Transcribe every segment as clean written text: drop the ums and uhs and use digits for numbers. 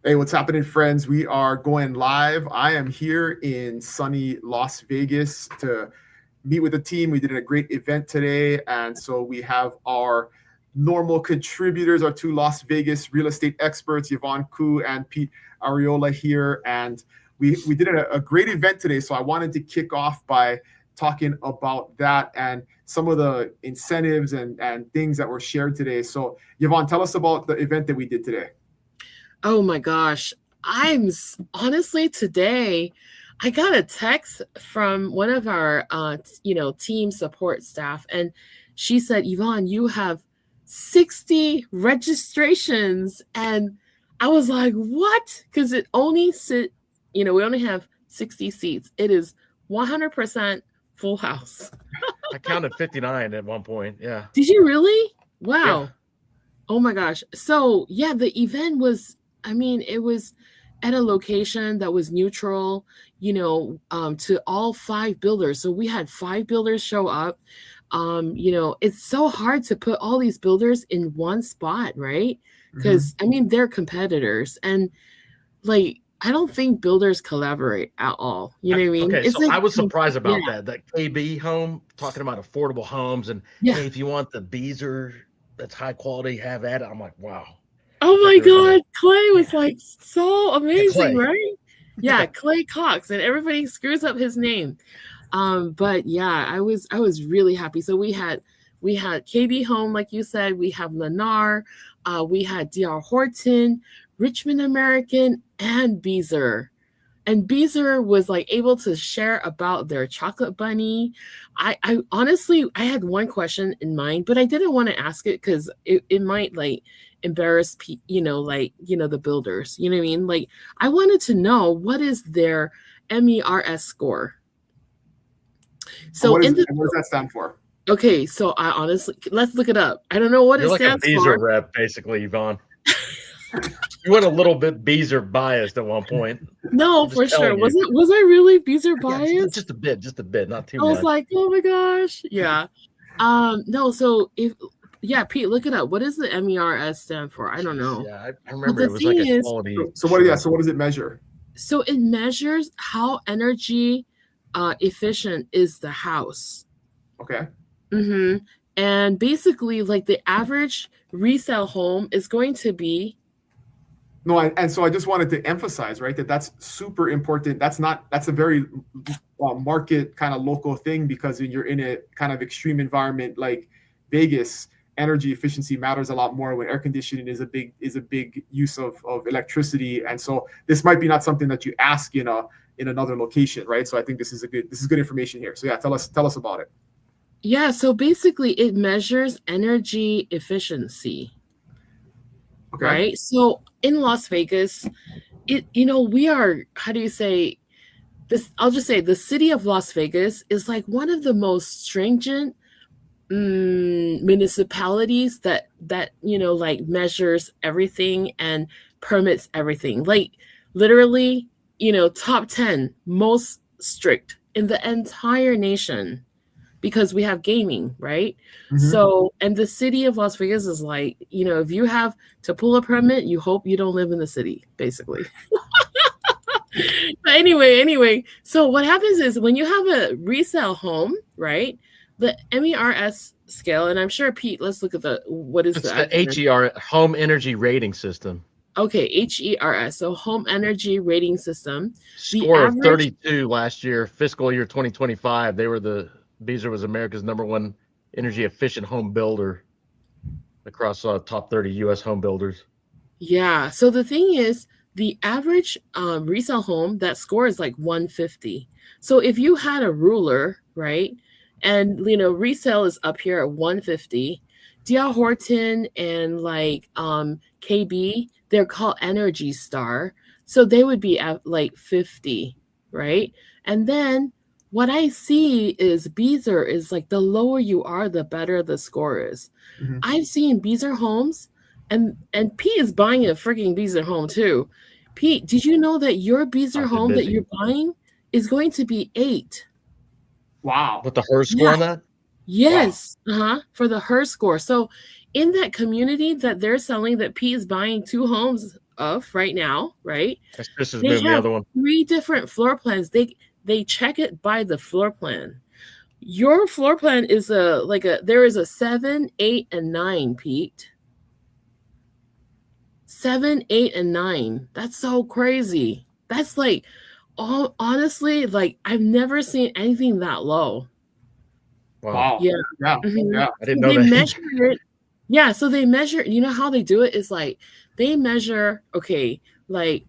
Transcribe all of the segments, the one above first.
Hey, what's happening, friends? We are going live. I am here in sunny Las Vegas to meet with the team. We did a great event today, and so we have our normal contributors, our two Las Vegas real estate experts, Yvonne Koo and Pete Ariola here, and we did a great event today. So I wanted to kick off by talking about that and some of the incentives and things that were shared today. So Yvonne, tell us about the event that we did today. Oh my gosh. Honestly today, I got a text from one of our team support staff, and she said, Yvonne, you have 60 registrations. And I was like, what? Because we only have 60 seats. It is 100% full house. I counted 59 at one point. Yeah. Did you really? Wow. Yeah. Oh my gosh. So yeah, the event was, it was at a location that was neutral, to all 5 builders. So we had 5 builders show up. It's so hard to put all these builders in one spot, right? Because they're competitors, and I don't think builders collaborate at all. You know what I mean? Okay, so I was surprised about that KB home, talking about affordable homes, and hey, if you want the Beazer that's high quality, have at it. I'm like, wow. Oh my God, Clay was so amazing, right? Yeah, Clay Cox, and everybody screws up his name. But yeah, I was really happy. So we had KB Home, like you said. We have Lennar, we had DR Horton, Richmond American, and Beazer. And Beazer was able to share about their chocolate bunny. I honestly, I had one question in mind, but I didn't want to ask it because it might embarrass the builders. You know what I mean? I wanted to know, what is their MERS score? So what does that stand for? Okay, so I honestly, let's look it up. I don't know what it stands for. You're like a Beazer rep, basically, Yvonne. You went a little bit Beazer biased at one point. No, for sure. Was I really Beazer biased? Yeah, just a bit, not too much. I was like, oh my gosh. Yeah. No, so Pete, look it up. What does the MERS stand for? I don't know. Yeah, I remember it was like a quality. So what does it measure? So it measures how energy efficient is the house. Okay. And basically, the average resale home is going to be. No, and so I just wanted to emphasize, right, that's super important. That's a very market kind of local thing, because when you're in a kind of extreme environment like Vegas, energy efficiency matters a lot more when air conditioning is a big use of electricity. And so this might be not something that you ask in another location, right? So I think this is good information here. So yeah, tell us about it. Yeah, so basically it measures energy efficiency. Okay. Right? So in Las Vegas, we are, how do you say this? I'll just say the city of Las Vegas is one of the most stringent municipalities that measures everything and permits everything. Literally, top 10 most strict in the entire nation, because we have gaming, right? So, and the city of Las Vegas is if you have to pull a permit, you hope you don't live in the city, basically. But anyway, so what happens is when you have a resale home, right? The MERS scale, and I'm sure, Pete, let's look at the HER, Home Energy Rating System. Okay, HERS, so Home Energy Rating System. Score of 32 last year, fiscal year 2025. Beazer was America's #1 energy efficient home builder across top 30 U.S. home builders. Yeah. So the thing is, the average resale home, that score is 150. So if you had a ruler, right, and resale is up here at 150, DR Horton and KB, they're called Energy Star, so they would be at 50, right? And then what I see is Beazer is the lower you are, the better the score is. I've seen Beazer homes, and Pete is buying a freaking Beazer home too. Pete, did you know that your Beazer home that you're buying is going to be 8? Wow. With the HERS score on that? Yes. Wow. For the HERS score. So in that community that they're selling, that Pete is buying 2 homes of right now, right? That's just as They moving the have other one. 3 different floor plans. They check it by the floor plan. Your floor plan is there is a 7, 8, and 9, Pete. 7, 8, and 9. That's so crazy. That's like, honestly, like I've never seen anything that low. Wow. Yeah. Yeah. Mhm. Yeah. I didn't So know they that. measure it. Yeah, so they measure, you know how they do it is like they measure, okay, like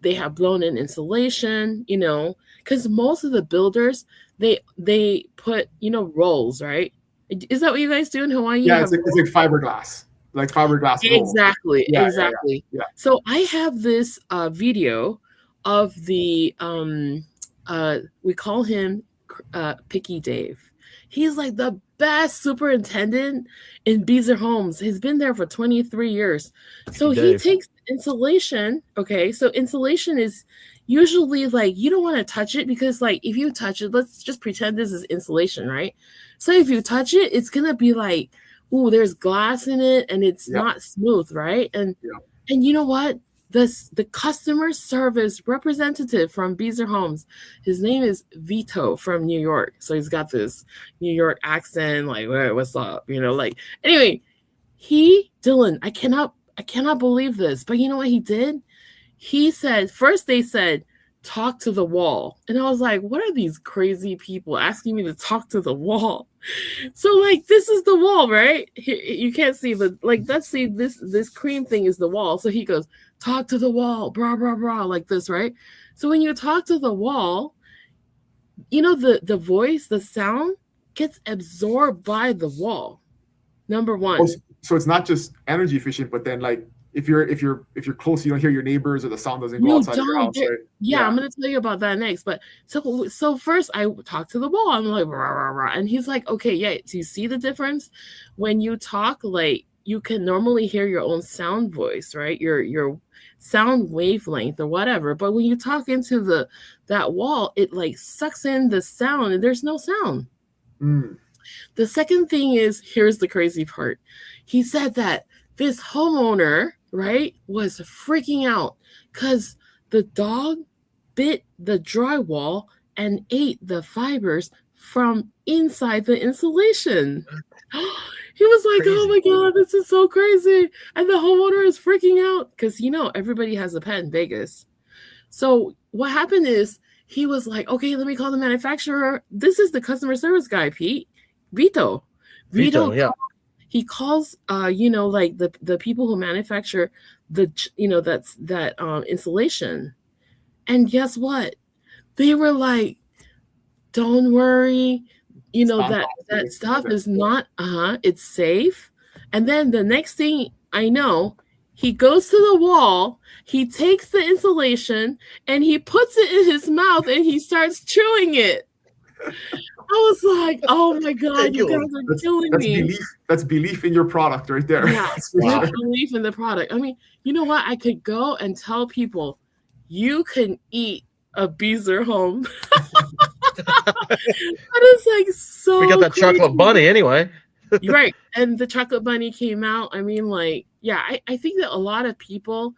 they have blown in insulation, you know, because most of the builders they put, you know, rolls, right? Is that what you guys do in Hawaii? You Yeah, have it's like fiberglass, roll. exactly, Yeah, exactly. yeah. So I have this video of the we call him Picky Dave. He's like the best superintendent in Beazer Homes. He's been there for 23 years. So he takes insulation. Okay, so insulation is usually like you don't want to touch it because like if you touch it, let's just pretend this is insulation, right? So if you touch it, it's gonna be like, ooh, there's glass in it and it's not smooth, right? And you know what? The customer service representative from Beazer Homes, his name is Vito from New York. So he's got this New York accent, like, what's up? You know, like anyway, Dylan, I cannot believe this, but you know what he did? He said, first they said, talk to the wall. And I was like, what are these crazy people asking me to talk to the wall? So like this is the wall, right? You can't see, but like let's see this cream thing is the wall. So he goes, talk to the wall, blah blah blah, like this, right? So when you talk to the wall, you know the voice, the sound gets absorbed by the wall. Number one. So it's not just energy efficient, but then like if you're close, you don't hear your neighbors or the sound doesn't go outside your house, right? Yeah, I'm gonna tell you about that next. But so first I talked to the wall. I'm like, rah, rah, rah. And he's like, okay, yeah. Do you see the difference? When you talk, like you can normally hear your own sound voice, right? Your sound wavelength or whatever. But when you talk into that wall, it like sucks in the sound and there's no sound. The second thing is, here's the crazy part. He said that this homeowner, right, was freaking out because the dog bit the drywall and ate the fibers from inside the insulation. He was like, crazy. Oh my God, this is so crazy. And the homeowner is freaking out because, you know, everybody has a pet in Vegas. So what happened is he was like, okay, let me call the manufacturer. This is the customer service guy, Pete. Vito, yeah. He calls, you know, like the people who manufacture that insulation. And guess what? They were like, don't worry, you know, that stuff is not, it's safe. And then the next thing I know, he goes to the wall, he takes the insulation and he puts it in his mouth and he starts chewing it. I was like, oh my God, you guys are killing me. That's belief in your product right there. Yeah, belief in the product. I mean, you know what? I could go and tell people, you can eat a Beazer home. That is like so we got that crazy. Chocolate bunny anyway. Right. And the chocolate bunny came out. I mean, like, yeah, I think that a lot of people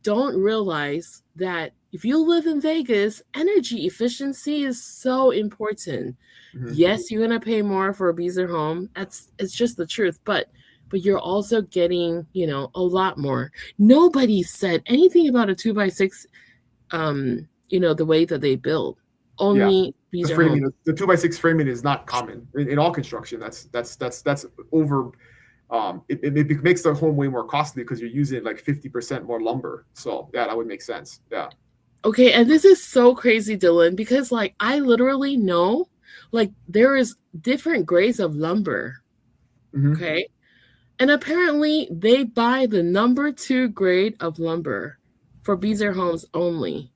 don't realize that if you live in Vegas, energy efficiency is so important. Yes, you're gonna pay more for a Beazer home. It's just the truth, but you're also getting, you know, a lot more. Nobody said anything about a 2x6, you know, the way that they build. Only Beazer home. The 2x6 framing is not common in all construction. That's over. It makes the home way more costly because you're using like 50% more lumber. So yeah, that would make sense. Yeah. Okay, and this is so crazy, Dylan, because like I literally know, like there is different grades of lumber. Okay, and apparently they buy the number 2 grade of lumber for Beazer homes only.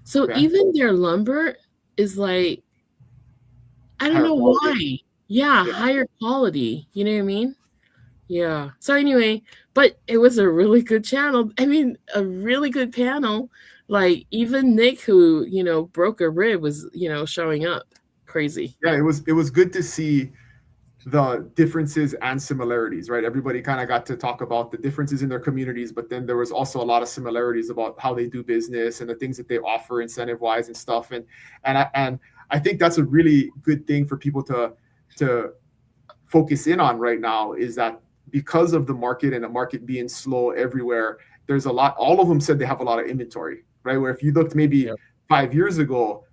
So even their lumber is like, I don't know why. Yeah, higher quality. You know what I mean? Yeah. So anyway, but it was a really good channel. I mean, a really good panel. Like even Nick, who, you know, broke a rib, was, you know, showing up. Crazy. Yeah, it was good to see the differences and similarities, right? Everybody kind of got to talk about the differences in their communities, but then there was also a lot of similarities about how they do business and the things that they offer incentive wise and stuff. And I think that's a really good thing for people to focus in on right now, is that because of the market and the market being slow everywhere, there's a lot, all of them said they have a lot of inventory, right? Where if you looked maybe 5 years ago,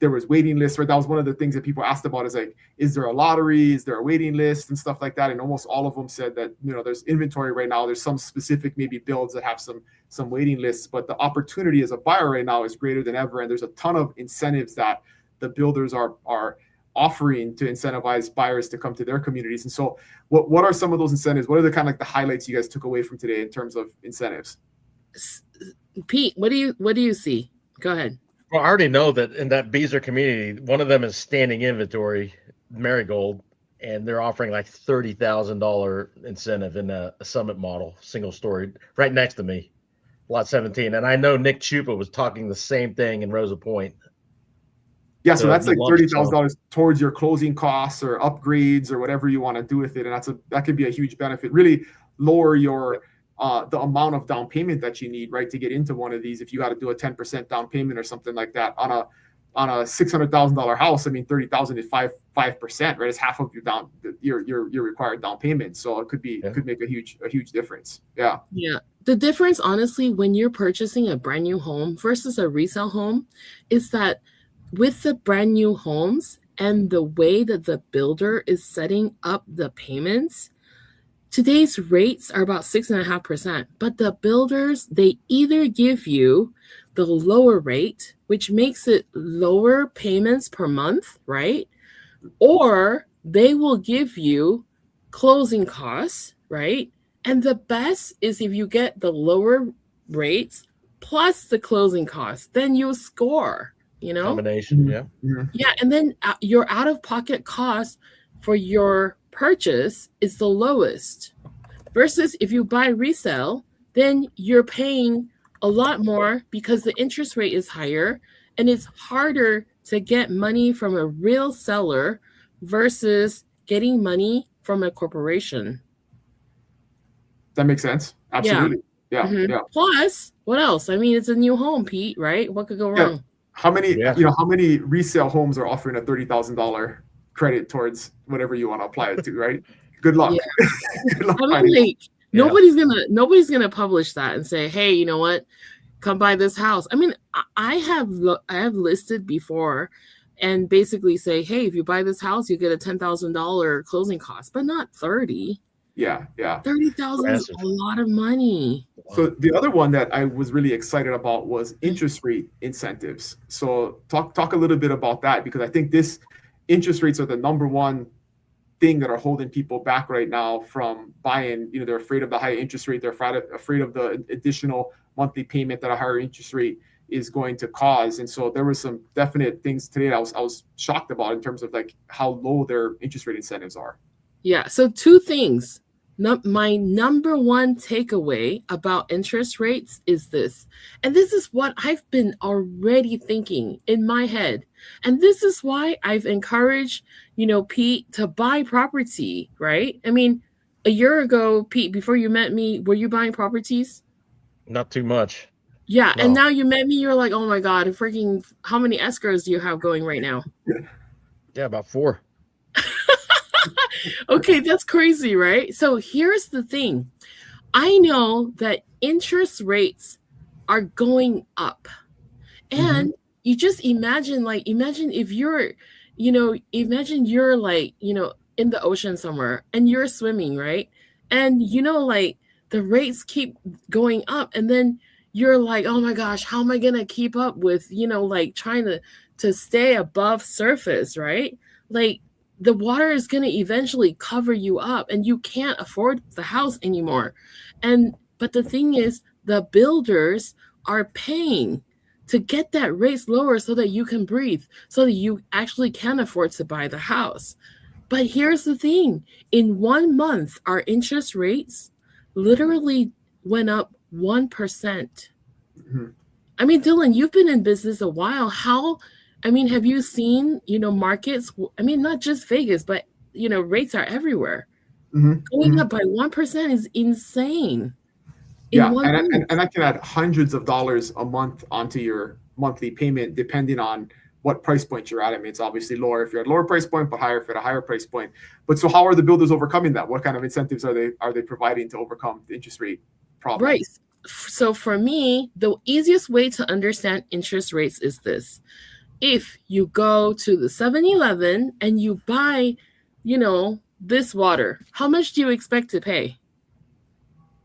there was waiting lists, right? That was one of the things that people asked about, is like, is there a lottery? Is there a waiting list and stuff like that? And almost all of them said that, there's inventory right now. There's some specific maybe builds that have some waiting lists, but the opportunity as a buyer right now is greater than ever. And there's a ton of incentives that the builders are offering to incentivize buyers to come to their communities. And so what are some of those incentives? What are the kind of like the highlights you guys took away from today in terms of incentives? Pete, what do you see? Go ahead. Well, I already know that in that Beazer community, one of them is standing inventory, Marigold, and they're offering like $30,000 incentive in a Summit model, single story, right next to me, lot 17. And I know Nick Chupa was talking the same thing in Rosa Point. Yeah, so that's like $30,000 towards your closing costs or upgrades or whatever you want to do with it, and that could be a huge benefit. Really lower your the amount of down payment that you need, right, to get into one of these. If you got to do a 10% down payment or something like that on a $600,000 house, I mean, $30,000 is 5%, right? It's half of your required down payment. So it could make a huge difference. Yeah. Yeah. The difference, honestly, when you're purchasing a brand new home versus a resale home, is that with the brand new homes and the way that the builder is setting up the payments, today's rates are about 6.5%, but the builders, they either give you the lower rate, which makes it lower payments per month, right? Or they will give you closing costs, right? And the best is if you get the lower rates plus the closing costs, then you'll score, Combination, yeah. Yeah, and then your out-of-pocket cost for your purchase is the lowest, versus if you buy resale, then you're paying a lot more because the interest rate is higher and it's harder to get money from a real seller versus getting money from a corporation. That makes sense. Absolutely. Yeah. Plus, what else? I mean, it's a new home, Pete, right? What could go wrong? How many resale homes are offering a $30,000 credit towards whatever you want to apply it to, right? Good luck. Yeah. Good luck. I mean, nobody's gonna publish that and say, hey, you know what? Come buy this house. I mean, I have listed before and basically say, hey, if you buy this house, you get a $10,000 closing cost, but not 30. Yeah. 30,000 is a lot of money. So the other one that I was really excited about was interest rate incentives. So talk a little bit about that, because I think this interest rates are the number one thing that are holding people back right now from buying. They're afraid of the high interest rate. They're afraid of the additional monthly payment that a higher interest rate is going to cause. And so there were some definite things today that I was shocked about in terms of like how low their interest rate incentives are. Yeah. So two things. My number one takeaway about interest rates is this, and this is what I've been already thinking in my head. And this is why I've encouraged, Pete, to buy property, right? I mean, a year ago, Pete, before you met me, were you buying properties? Not too much. Yeah. No. And now you met me, you're like, oh my God, how many escrows do you have going right now? Yeah, about 4. Okay, that's crazy, right? So here's the thing. I know that interest rates are going up. And you just imagine if you're, imagine you're like, in the ocean somewhere and you're swimming, right? And, the rates keep going up. And then you're like, oh my gosh, how am I going to keep up with, trying to stay above surface, right? Like, the water is going to eventually cover you up and you can't afford the house anymore. But the thing is, the builders are paying to get that rates lower so that you can breathe, so that you actually can afford to buy the house. But here's the thing. In 1 month, our interest rates literally went up 1%. I mean, Dylan, you've been in business a while. Have you seen, markets? I mean, not just Vegas, but rates are everywhere. Mm-hmm. Going up by 1% is insane. Yeah, and I can add hundreds of dollars a month onto your monthly payment depending on what price point you're at. I mean, it's obviously lower if you're at a lower price point, but higher if you're at a higher price point. But so how are the builders overcoming that? What kind of incentives are they providing to overcome the interest rate problem? Right. So for me, the easiest way to understand interest rates is this. If you go to the 7-Eleven and you buy, this water, how much do you expect to pay?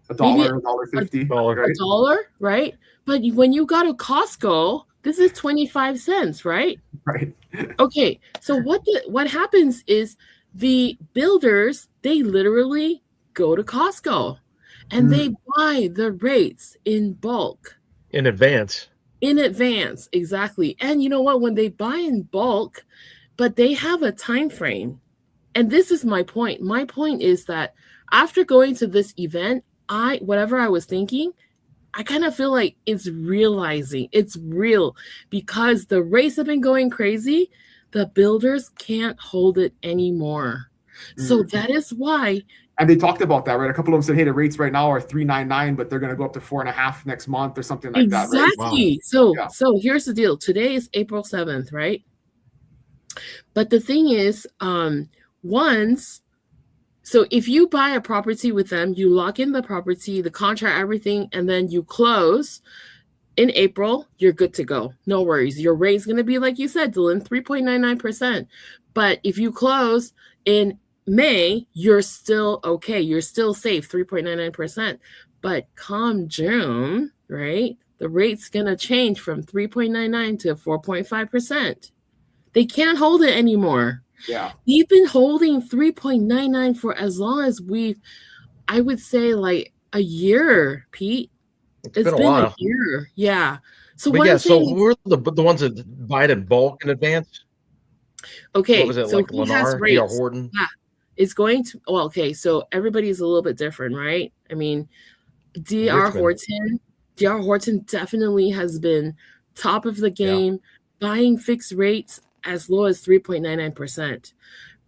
$1, $1.50, right? $1, right? But when you go to Costco, this is 25 cents, right? Right. Okay, so what happens is the builders, they literally go to Costco and they buy the rates in bulk. In advance. In advance, exactly. And you know what? When they buy in bulk, but they have a time frame. And this is my point. My point is that after going to this event, whatever I was thinking, I kind of feel like it's real because the rates have been going crazy. The builders can't hold it anymore. So that is why. And they talked about that, right? A couple of them said, hey, the rates right now are 3.99, but they're going to go up to 4.5 next month or something like that, right? Exactly. Wow. So here's the deal. Today is April 7th, right? But the thing is, so if you buy a property with them, you lock in the property, the contract, everything, and then you close in April, you're good to go. No worries. Your rate's going to be, like you said, Dylan, 3.99%. But if you close in May, you're still okay. You're still safe, 3.99%. But come June, right, the rate's going to change from 3.99 to 4.5%. They can't hold it anymore. Yeah. We've been holding 3.99 for as long as I would say like a year, Pete. It's been a year. Yeah. So who are the ones that buy it in bulk in advance? Okay. What was it, so like Lennar, DR Horton? Yeah. It's going to, okay. So everybody's a little bit different, right? I mean, DR Horton definitely has been top of the game, buying fixed rates as low as 3.99%.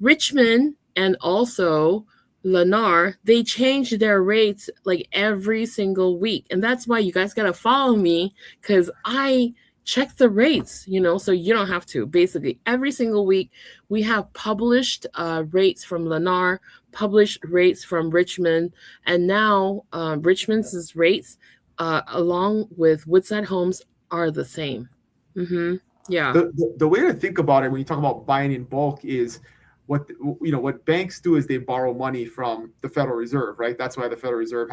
Richmond and also Lennar, they change their rates like every single week. And that's why you guys got to follow me because I check the rates, so you don't have to. Basically, every single week we have published rates from Lennar, published rates from Richmond, and now Richmond's rates along with Woodside Homes are the same. Yeah. The way to think about it when you talk about buying in bulk is what banks do is they borrow money from the Federal Reserve, right? That's why the Federal Reserve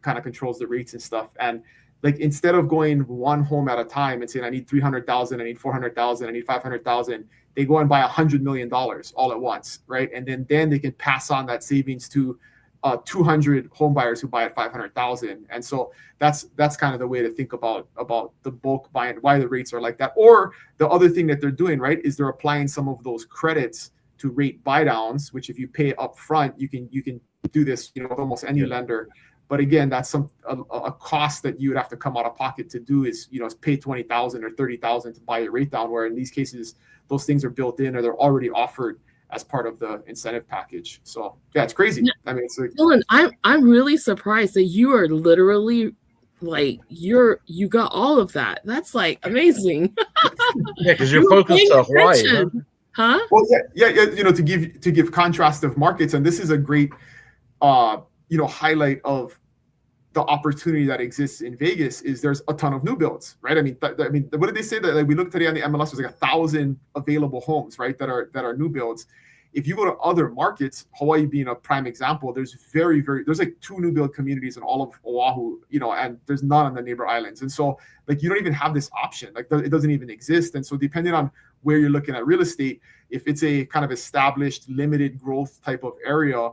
kind of controls the rates and stuff. And like instead of going one home at a time and saying I need 300,000, I need 400,000, I need 500,000, they go and buy $100 million all at once, right? And then they can pass on that savings to 200 home buyers who buy at 500,000. And so that's kind of the way to think about the bulk buying, why the rates are like that. Or the other thing that they're doing, right, is they're applying some of those credits to rate buydowns, which if you pay up front, you can do this, with almost any lender. But again, that's a cost that you would have to come out of pocket to do is pay $20,000 or $30,000 to buy a rate down, where in these cases, those things are built in or they're already offered as part of the incentive package. So yeah, it's crazy. I mean, it's like, Dylan, I'm really surprised that you are literally like you got all of that. That's like amazing. Yeah, because you're focused on Hawaii, huh? Well, yeah. To give contrast of markets, and this is a great highlight of the opportunity that exists in Vegas is there's a ton of new builds, right? I mean, what did they say that we looked today on the MLS? There's like 1,000 available homes, right? That are new builds. If you go to other markets, Hawaii being a prime example, there's there's like 2 new build communities in all of Oahu, and there's none on the neighbor islands. And so like, you don't even have this option, like it doesn't even exist. And so depending on where you're looking at real estate, if it's a kind of established limited growth type of area,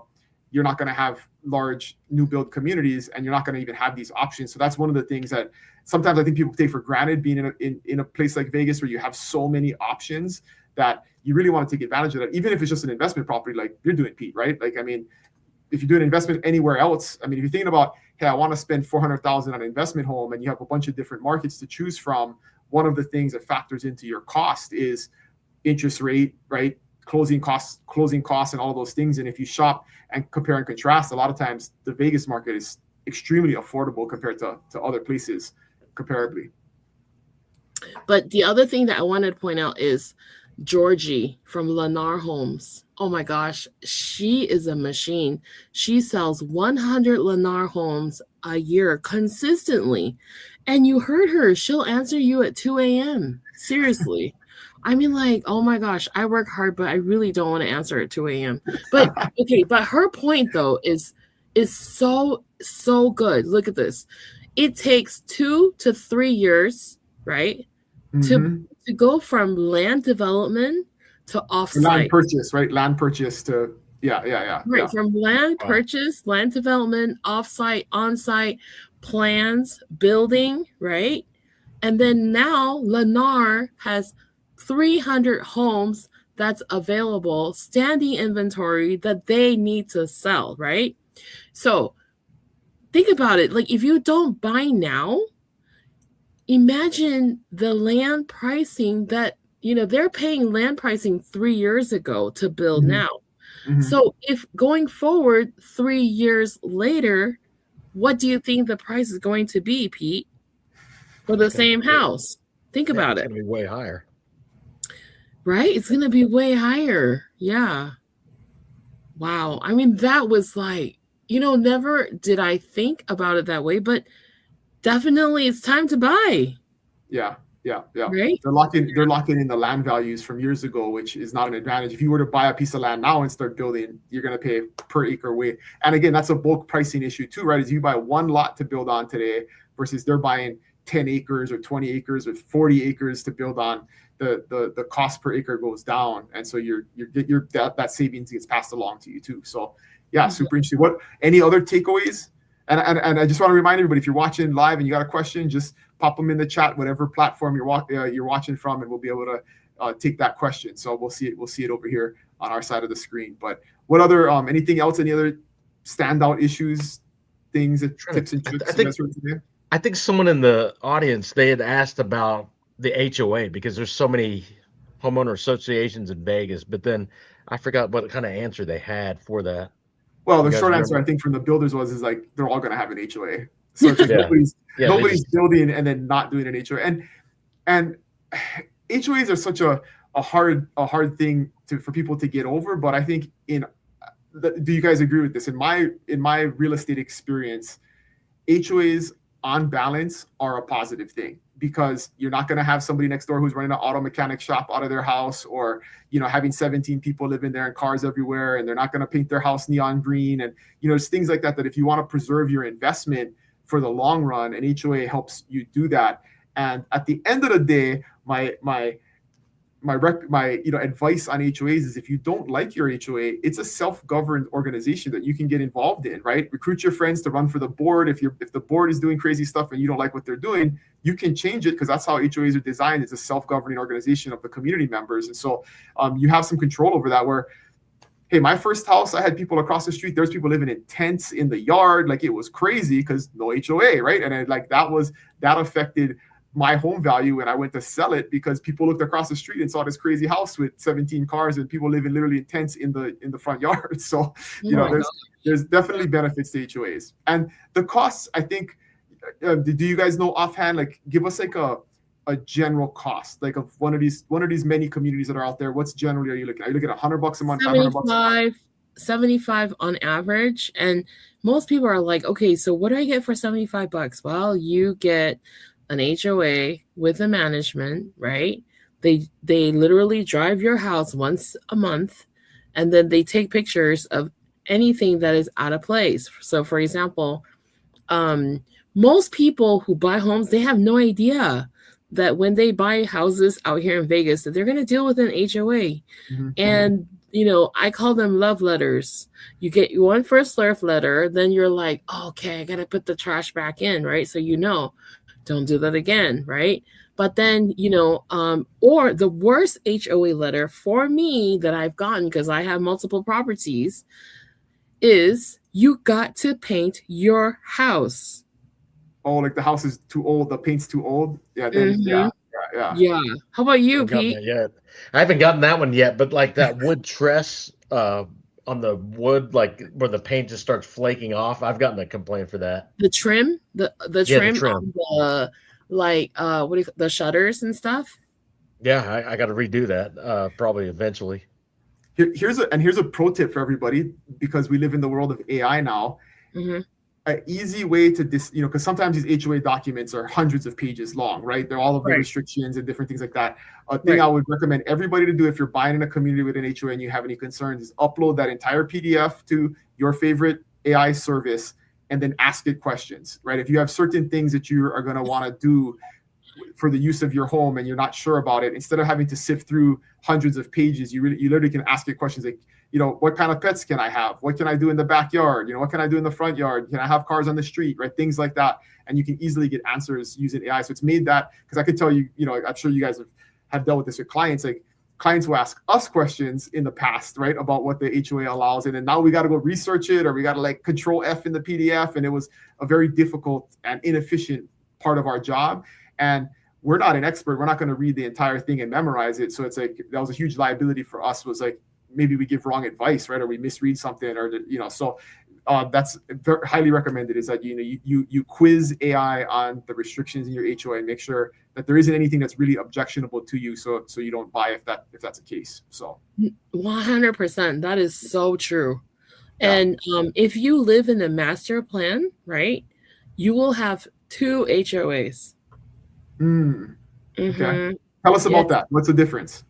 you're not going to have large new build communities, and you're not going to even have these options. So that's one of the things that sometimes I think people take for granted, being in a place like Vegas where you have so many options that you really want to take advantage of that, even if it's just an investment property like you're doing, Pete, right? Like, I mean, if you do an investment anywhere else, I mean, if you're thinking about, hey, I want to spend $400,000 on an investment home, and you have a bunch of different markets to choose from, one of the things that factors into your cost is interest rate, right? closing costs, and all those things. And if you shop and compare and contrast, a lot of times the Vegas market is extremely affordable compared to other places comparably. But the other thing that I wanted to point out is Georgie from Lennar Homes. Oh my gosh, she is a machine. She sells 100 Lennar homes a year consistently. And you heard her. She'll answer you at 2 a.m. Seriously. I mean, like, oh my gosh, I work hard, but I really don't want to answer at 2 a.m. But okay, but her point though is so good. Look at this. It takes 2 to 3 years, right? To go from land development to offsite. Land purchase, right? Land purchase to Right, from land purchase, land development, offsite, onsite, plans, building, right? And then now Lennar has 300 homes that's available, standing inventory that they need to sell, right? So think about it. Like, if you don't buy now, imagine the land pricing that, they're paying land pricing 3 years ago to build now. So if going forward 3 years later, what do you think the price is going to be, Pete, for the same house? Think about it. It's going to be way higher. Right? It's going to be way higher. Yeah. Wow. I mean, that was like, never did I think about it that way, but definitely it's time to buy. Yeah. Right? They're locking in the land values from years ago, which is not an advantage. If you were to buy a piece of land now and start building, you're going to pay per acre way. And again, that's a bulk pricing issue too, right? Is you buy one lot to build on today versus they're buying 10 acres or 20 acres or 40 acres to build on. The cost per acre goes down, and so that savings gets passed along to you too. So yeah, super interesting. What any other takeaways? And I just want to remind everybody, if you're watching live and you got a question, just pop them in the chat, whatever platform you're watching from, and we'll be able to take that question. So we'll see it over here on our side of the screen. But what other anything else? Any other standout issues, things, tips and tricks? I think someone in the audience, they had asked about the HOA because there's so many homeowner associations in Vegas, but then I forgot what kind of answer they had for that. Well, the short answer I think from the builders is like they're all going to have an HOA. So it's like nobody's building and then not doing an HOA. And HOAs are such a hard thing for people to get over. But I think do you guys agree with this? In my real estate experience, HOAs on balance are a positive thing, because you're not going to have somebody next door who's running an auto mechanic shop out of their house, or having 17 people living there and cars everywhere, and they're not going to paint their house neon green, and there's things like that if you want to preserve your investment for the long run, an HOA helps you do that. And at the end of the day, my advice on HOAs is, if you don't like your HOA, it's a self-governed organization that you can get involved in, right? Recruit your friends to run for the board. If the board is doing crazy stuff and you don't like what they're doing, you can change it, because that's how HOAs are designed. It's a self-governing organization of the community members. And so you have some control over that, where, hey, my first house, I had people across the street. There's people living in tents in the yard. Like, it was crazy because no HOA, right? And that affected my home value when I went to sell it, because people looked across the street and saw this crazy house with 17 cars and people living literally in tents in the front yard. So, there's definitely benefits to HOAs. And the costs, I think, do you guys know offhand, like, give us like a general cost, like, of one of these many communities that are out there? What's generally, are you looking at $100 a month, $500 a month? 75 on average. And most people are like, okay, so what do I get for $75? Well, you get an HOA with a management, right? They literally drive your house once a month, and then they take pictures of anything that is out of place. So for example, most people who buy homes, they have no idea that when they buy houses out here in Vegas, that they're going to deal with an HOA. And I call them love letters. You get one first love letter, then you're like, oh, okay, I got to put the trash back in, right? So don't do that again, right? But then, or the worst HOA letter for me that I've gotten, because I have multiple properties, is you got to paint your house. Oh, like the house is too old, the paint's too old? Yeah, then, Yeah. How about you, Pete? I haven't gotten that one yet, but like that wood tress on the wood, like where the paint just starts flaking off. I've gotten a complaint for that. The trim, the trim on the the shutters and stuff. Yeah, I got to redo that probably eventually. Here's a pro tip for everybody, because we live in the world of AI now. Mm-hmm. An easy way to because sometimes these HOA documents are hundreds of pages long, right? They're all of the restrictions and different things like that. A thing I would recommend everybody to do if you're buying in a community with an HOA and you have any concerns is upload that entire PDF to your favorite AI service and then ask it questions, right? If you have certain things that you are going to want to do for the use of your home and you're not sure about it, instead of having to sift through hundreds of pages, you literally can ask it questions like, what kind of pets can I have? What can I do in the backyard? What can I do in the front yard? Can I have cars on the street, right? Things like that. And you can easily get answers using AI. So it's made that, because I could tell you, I'm sure you guys have dealt with this with clients. Like clients will ask us questions in the past, right, about what the HOA allows. And then now we got to go research it, or we got to like control F in the PDF. And it was a very difficult and inefficient part of our job. And we're not an expert. We're not going to read the entire thing and memorize it. So it's like, that was a huge liability for us, was like, maybe we give wrong advice, right? Or we misread something, or, so that's very highly recommended, is that, you quiz AI on the restrictions in your HOA and make sure that there isn't anything that's really objectionable to you. So you don't buy if that's the case. So 100%. That is so true. Yeah. And if you live in a master plan, right, you will have 2 HOAs. Okay. Tell us about that. What's the difference?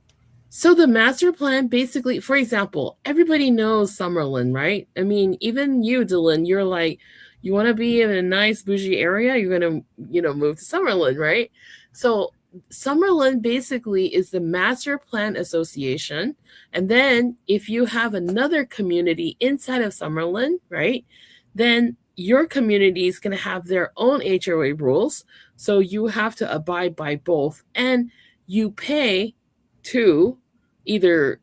So the master plan, basically, for example, everybody knows Summerlin, right? I mean, even you, Dylan, you're like, you want to be in a nice bougie area, you're going to, move to Summerlin, right? So Summerlin basically is the master plan association. And then if you have another community inside of Summerlin, right, then your community is going to have their own HOA rules. So you have to abide by both. And you pay to either,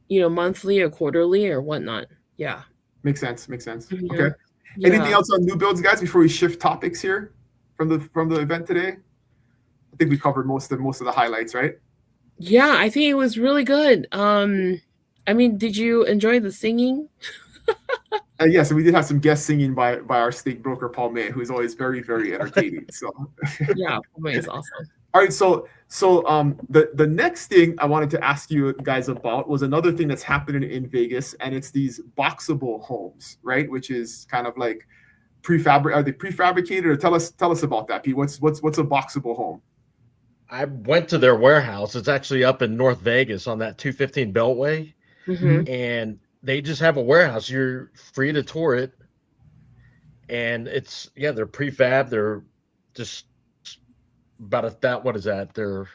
monthly or quarterly or whatnot. Yeah. Makes sense. Mm-hmm. Okay. Yeah. Anything else on new builds, guys, before we shift topics here from the event today? I think we covered most of the highlights, right? Yeah, I think it was really good. Did you enjoy the singing? Yes, we did have some guest singing by our state broker, Paul May, who's always very, very entertaining. So yeah, Paul May is awesome. All right, so the next thing I wanted to ask you guys about was another thing that's happening in Vegas, and it's these boxable homes, right? Which is kind of like are they prefabricated? Or tell us about that, Pete. What's a boxable home? I went to their warehouse. It's actually up in North Vegas on that 215 Beltway, and they just have a warehouse. You're free to tour it, and they're prefab. They're just about that. What is that? I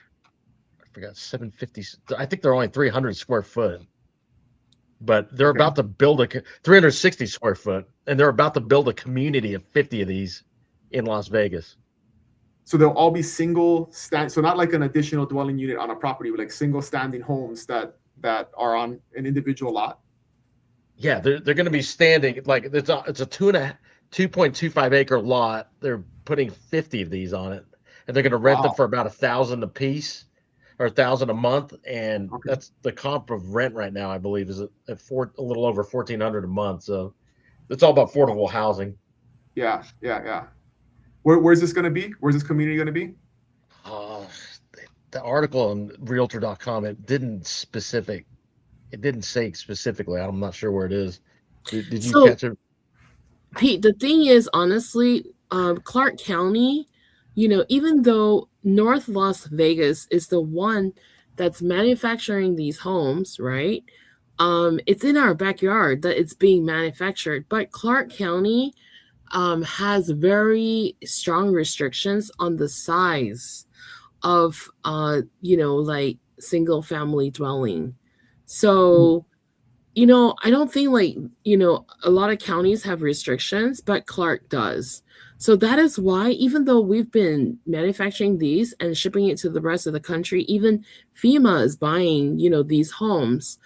forgot, 750. I think they're only 300 square foot, but they're about to build 360 square foot, and they're about to build a community of 50 of these in Las Vegas. So they'll all be so not like an additional dwelling unit on a property, but like single standing homes that are on an individual lot. Yeah, they're going to be standing, like it's a 2.25 acre lot. They're putting 50 of these on it. And they're going to rent them for about $1,000 a piece, or $1,000 a month, and that's the comp of rent right now. I believe is a little over $1,400 a month. So it's all about affordable housing. Yeah. Where's this going to be? Where's this community going to be? The article on Realtor.com, it didn't say specifically. I'm not sure where it is. Did you catch it? Pete, the thing is, honestly, Clark County, even though North Las Vegas is the one that's manufacturing these homes, right? It's in our backyard that it's being manufactured, but Clark County has very strong restrictions on the size of, like single family dwelling. So, I don't think a lot of counties have restrictions, but Clark does. So that is why, even though we've been manufacturing these and shipping it to the rest of the country, even FEMA is buying, these homes,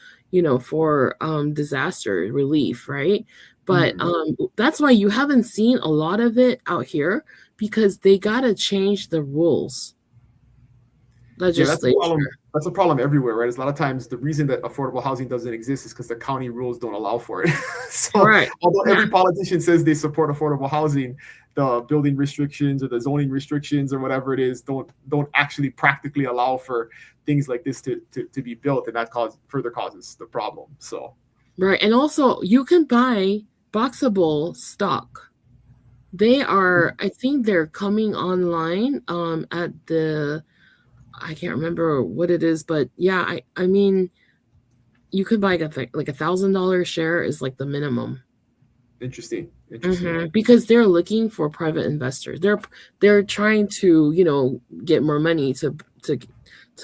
for disaster relief, right? But that's why you haven't seen a lot of it out here, because they got to change the rules. legislature. That's a problem everywhere, right? It's a lot of times the reason that affordable housing doesn't exist is because the county rules don't allow for it. So although every politician says they support affordable housing, the building restrictions or the zoning restrictions or whatever it is don't actually practically allow for things like this to be built, and that further causes the problem. So right, and also you can buy BOXABL stock. They are, I think they're coming online at the, I can't remember what it is, but yeah, I mean, you could buy like $1,000 share is like the minimum. Interesting. Because they're looking for private investors. They're trying to, you know, get more money to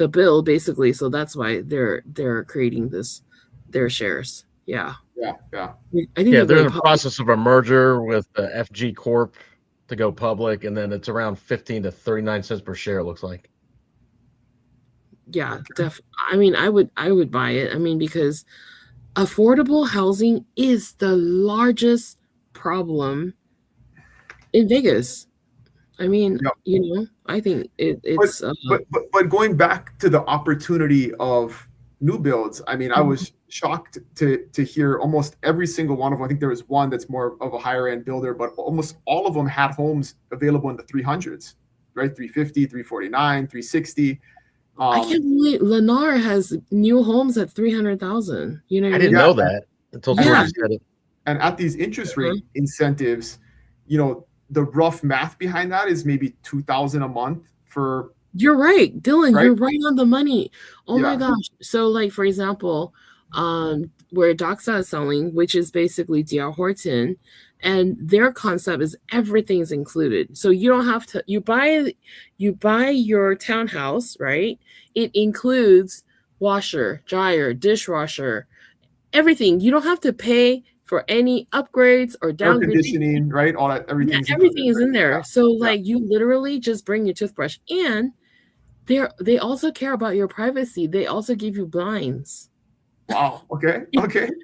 build basically. So that's why they're creating their shares. Yeah. Yeah. I think they're in the process of a merger with the FG Corp to go public, and then it's around 15 to 39 cents per share. It looks like. Yeah, I mean, I would buy it. I mean, because affordable housing is the largest problem in Vegas. I mean, you know, I think it's. But going back to the opportunity of new builds, I mean, I was shocked to hear almost every single one of them. I think there was one that's more of a higher end builder, but almost all of them had homes available in the 300s, right? 350, 349, 360. I can't believe Lennar has new homes at 300,000. You know, I didn't know that until George said it. And at these interest rate incentives, you know, the rough math behind that is maybe $2,000 a month for. You're right, Dylan. Right? You're right on the money. Oh my gosh. So, like for example, where Doxa is selling, which is basically DR Horton, and their concept is everything is included. So you don't have to. You buy your townhouse, right? It includes washer, dryer, dishwasher, everything. You don't have to pay for any upgrades or downgrades. Air conditioning, right? All that, everything. Yeah, everything is in there. So like you literally just bring your toothbrush, and they also care about your privacy. They also give you blinds. Wow. Okay.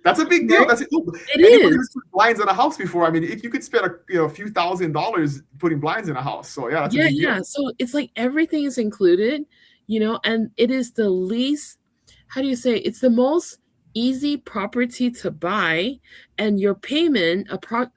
That's a big deal. That's it is. Put blinds in a house before. I mean, if you could spend a few $1,000s putting blinds in a house. So that's a big deal. So it's like everything is included, you know, and it is the least. How do you say? It's the most easy property to buy, and your payment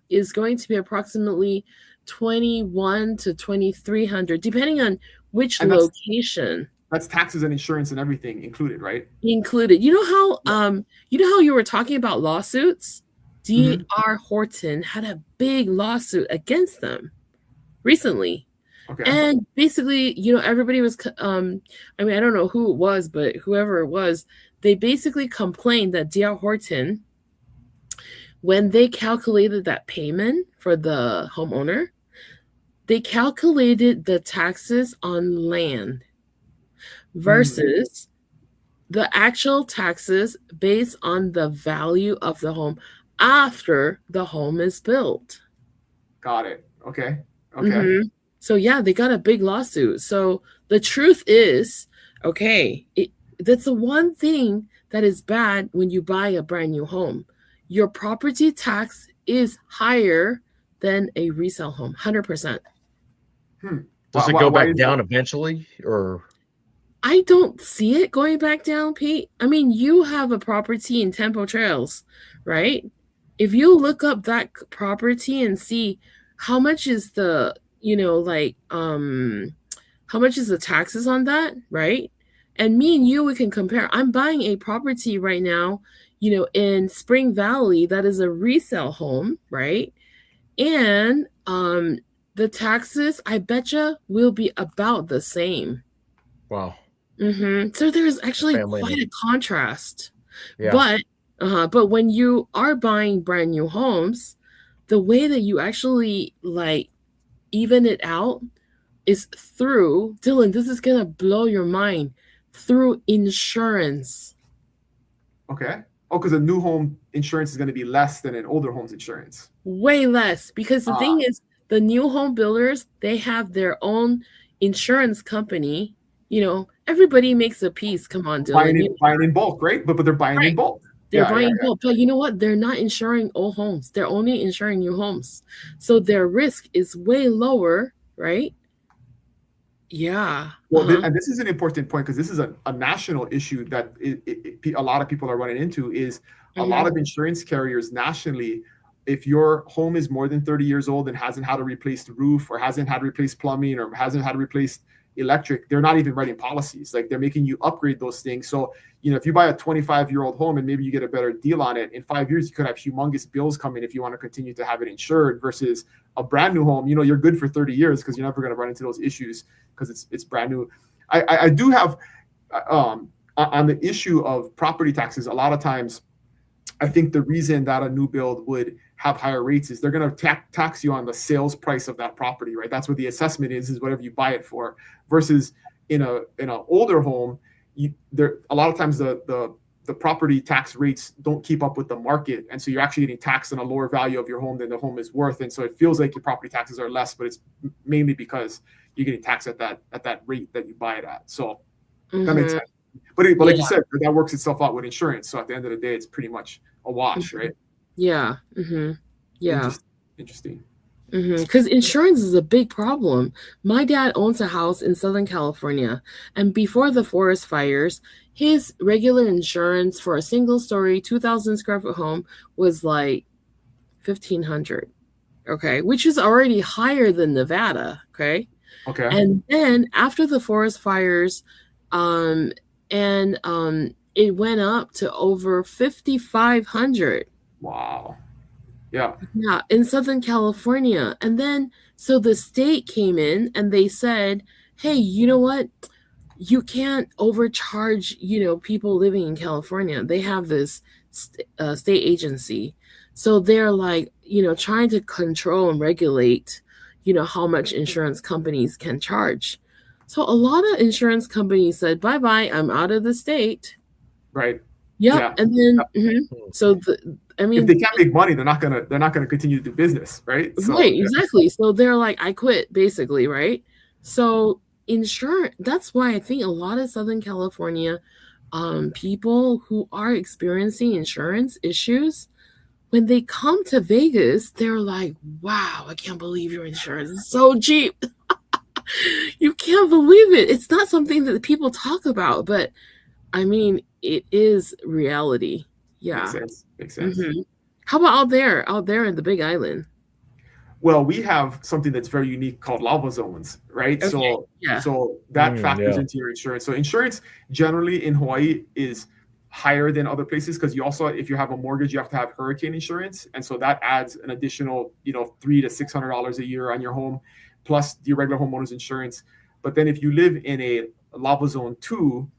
is going to be approximately $2,100 to $2,300, depending on which location. That's taxes and insurance and everything included, right? Included. You know how you were talking about lawsuits? DR Horton had a big lawsuit against them recently. Okay. And basically, you know, everybody was I mean, I don't know who it was, but whoever it was, they basically complained that DR Horton, when they calculated that payment for the homeowner, they calculated the taxes on land versus the actual taxes based on the value of the home after the home is built. Got it. Okay. So yeah, they got a big lawsuit. So the truth is, that's the one thing that is bad when you buy a brand new home. Your property tax is higher than a resale home, 100%. Does it go back down eventually, or? I don't see it going back down, Pete. I mean, you have a property in Temple Trails, right? If you look up that property and see how much is the, you know, like, how much is the taxes on that, right? And me and you, we can compare. I'm buying a property right now, you know, in Spring Valley that is a resale home, right? And the taxes, I betcha, will be about the same. Wow. So there's actually quite a contrast. But when you are buying brand new homes, the way that you actually like even it out is through, Dylan, this is gonna blow your mind, through insurance. Okay. Oh, because a new home insurance is going to be less than an older home's insurance. Way less, because the thing is, the new home builders, they have their own insurance company. You know, everybody makes a piece. Come on, Dylan. Buying in bulk, right? But they're buying in bulk. They're buying in bulk. But you know what? They're not insuring old homes. They're only insuring new homes. So their risk is way lower, right? Yeah. Well, and this is an important point because this is a national issue that a lot of people are running into is a lot of insurance carriers nationally. If your home is more than 30 years old and hasn't had a replaced roof or hasn't had replaced plumbing or hasn't had replaced electric, they're not even writing policies. Like they're making you upgrade those things. So, if you buy a 25-year-old home and maybe you get a better deal on it, in 5 years, you could have humongous bills coming if you want to continue to have it insured versus a brand new home. You're good for 30 years because you're never going to run into those issues because it's brand new. I do have on the issue of property taxes, a lot of times, I think the reason that a new build would have higher rates is they're going to tax you on the sales price of that property, right? That's what the assessment is whatever you buy it for. Versus in an older home, a lot of times the property tax rates don't keep up with the market, and so you're actually getting taxed on a lower value of your home than the home is worth, and so it feels like your property taxes are less, but it's mainly because you're getting taxed at that rate that you buy it at. So that makes sense. But like you said, that works itself out with insurance. So at the end of the day, it's pretty much a wash, right? Yeah. Yeah. Interesting. Because insurance is a big problem. My dad owns a house in Southern California, and before the forest fires, his regular insurance for a single-story 2,000 square foot home was like $1,500. Okay, which is already higher than Nevada. Okay. And then after the forest fires, it went up to over $5,500. Wow. Yeah, in Southern California. And then, so the state came in and they said, hey, you know what? You can't overcharge, people living in California. They have this state agency. So they're like, trying to control and regulate, how much insurance companies can charge. So a lot of insurance companies said, bye-bye, I'm out of the state. Right. Yep. Yeah. And then, so if they can't make money, they're not gonna continue to do business, right? Right, exactly. So they're like, I quit, basically, right? So insurance, that's why I think a lot of Southern California people who are experiencing insurance issues, when they come to Vegas, they're like, wow, I can't believe your insurance is so cheap. You can't believe it. It's not something that people talk about, but it is reality. Yeah. Makes sense. How about out there in the Big Island? Well, we have something that's very unique called lava zones, right? Okay. So that factors into your insurance. So insurance generally in Hawaii is higher than other places because you also, if you have a mortgage, you have to have hurricane insurance, and so that adds an additional, $300 to $600 a year on your home, plus your regular homeowners insurance. But then if you live in a lava zone 2,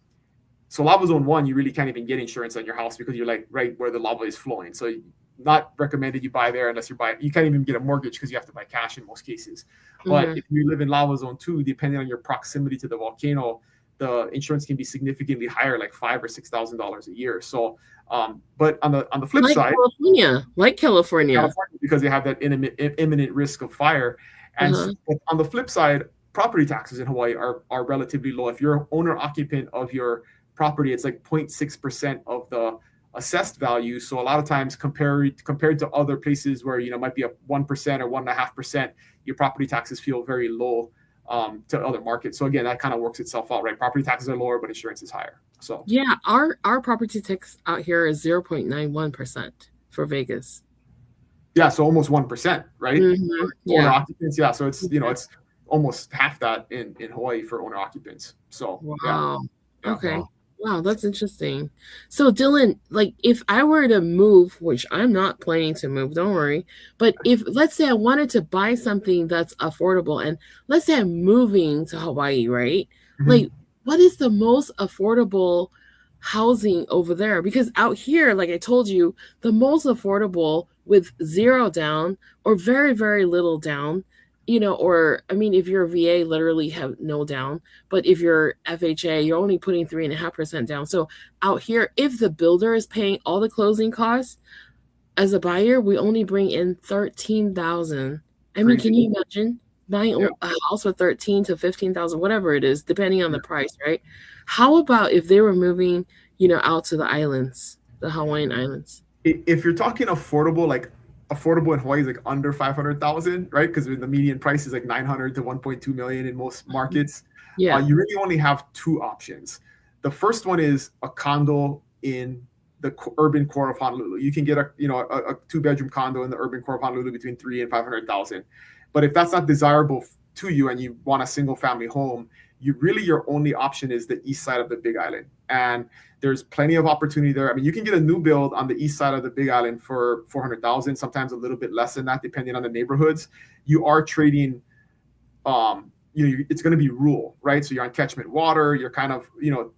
so lava zone 1, you really can't even get insurance on your house because you're like right where the lava is flowing. So not recommended you buy there unless you can't even get a mortgage because you have to buy cash in most cases. But if you live in lava zone 2, depending on your proximity to the volcano, the insurance can be significantly higher, like $5,000 or $6,000 a year. So, but on the flip side, California, because they have that imminent risk of fire. And on the flip side, property taxes in Hawaii are relatively low. If you're owner occupant of your property, it's like 0.6% of the assessed value. So a lot of times compared to other places where might be a 1% or 1.5%, your property taxes feel very low to other markets. So again, that kind of works itself out, right? Property taxes are lower, but insurance is higher. So yeah, our property tax out here is 0.91% for Vegas. Yeah, so almost 1%, right? Owner occupants, yeah. So it's it's almost half that in Hawaii for owner occupants. So wow. Yeah. Okay. Wow, that's interesting. So Dylan, like if I were to move, which I'm not planning to move, don't worry, but if let's say I wanted to buy something that's affordable, and let's say I'm moving to Hawaii, right? Like what is the most affordable housing over there? Because out here, like I told you, the most affordable with zero down or very, very little down, or if you're a VA, literally have no down. But if you're FHA, you're only putting 3.5% down. So out here, if the builder is paying all the closing costs, as a buyer, we only bring in $13,000. Can you imagine buying a house for $13,000 to $15,000, whatever it is, depending on the price, right? How about if they were moving, out to the islands, the Hawaiian Islands? If you're talking affordable, like affordable in Hawaii is like under 500,000, right? Because the median price is like 900 to 1.2 million in most markets. Yeah. You really only have two options. The first one is a condo in the urban core of Honolulu. You can get a 2-bedroom condo in the urban core of Honolulu between 300,000 and 500,000. But if that's not desirable to you and you want a single family home, your only option is the east side of the Big Island. And there's plenty of opportunity there. I mean, you can get a new build on the east side of the Big Island for 400,000, sometimes a little bit less than that, depending on the neighborhoods. You are trading, it's going to be rural, right? So you're on catchment water. You're kind of,